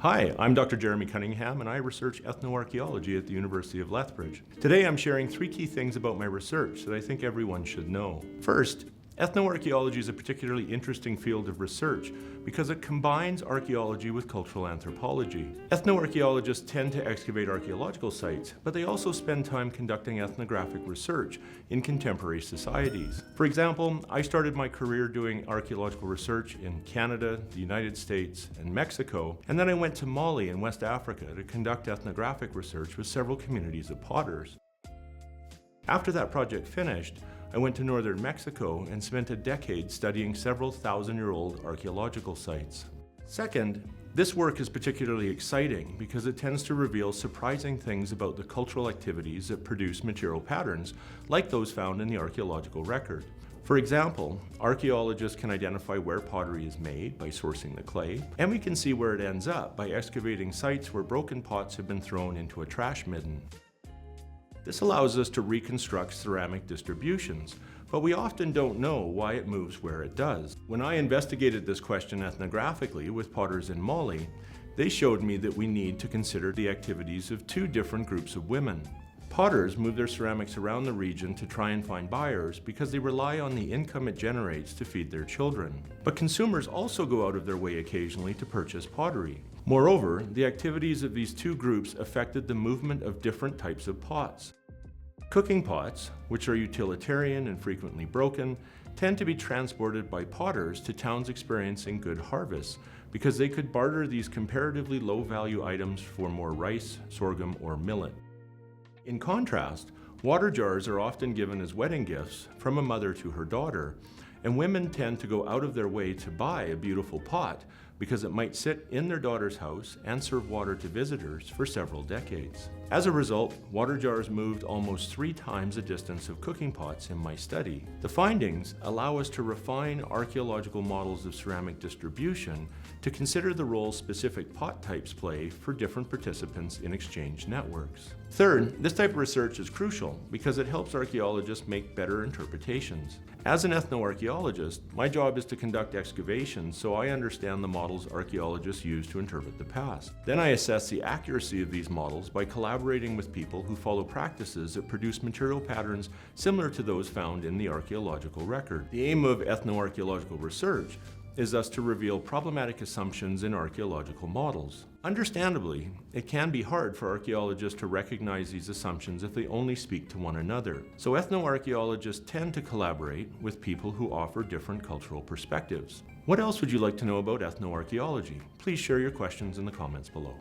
Hi, I'm Dr. Jeremy Cunningham, and I research ethnoarchaeology at the University of Lethbridge. Today I'm sharing 3 key things about my research that I think everyone should know. First, ethnoarchaeology is a particularly interesting field of research because it combines archaeology with cultural anthropology. Ethnoarchaeologists tend to excavate archaeological sites, but they also spend time conducting ethnographic research in contemporary societies. For example, I started my career doing archaeological research in Canada, the United States, and Mexico, and then I went to Mali in West Africa to conduct ethnographic research with several communities of potters. After that project finished, I went to northern Mexico and spent a decade studying several thousand-year-old archaeological sites. Second, this work is particularly exciting because it tends to reveal surprising things about the cultural activities that produce material patterns, like those found in the archaeological record. For example, archaeologists can identify where pottery is made by sourcing the clay, and we can see where it ends up by excavating sites where broken pots have been thrown into a trash midden. This allows us to reconstruct ceramic distributions, but we often don't know why it moves where it does. When I investigated this question ethnographically with potters in Mali, they showed me that we need to consider the activities of 2 different groups of women. Potters move their ceramics around the region to try and find buyers because they rely on the income it generates to feed their children. But consumers also go out of their way occasionally to purchase pottery. Moreover, the activities of these 2 groups affected the movement of different types of pots. Cooking pots, which are utilitarian and frequently broken, tend to be transported by potters to towns experiencing good harvests because they could barter these comparatively low-value items for more rice, sorghum, or millet. In contrast, water jars are often given as wedding gifts from a mother to her daughter, and women tend to go out of their way to buy a beautiful pot because it might sit in their daughter's house and serve water to visitors for several decades. As a result, water jars moved almost 3 times the distance of cooking pots in my study. The findings allow us to refine archaeological models of ceramic distribution to consider the role specific pot types play for different participants in exchange networks. Third, this type of research is crucial because it helps archaeologists make better interpretations. As an ethnoarchaeologist, my job is to conduct excavations so I understand the models archaeologists use to interpret the past. Then I assess the accuracy of these models by collaborating with people who follow practices that produce material patterns similar to those found in the archaeological record. The aim of ethnoarchaeological research is thus to reveal problematic assumptions in archaeological models. Understandably, it can be hard for archaeologists to recognize these assumptions if they only speak to one another. So ethnoarchaeologists tend to collaborate with people who offer different cultural perspectives. What else would you like to know about ethnoarchaeology? Please share your questions in the comments below.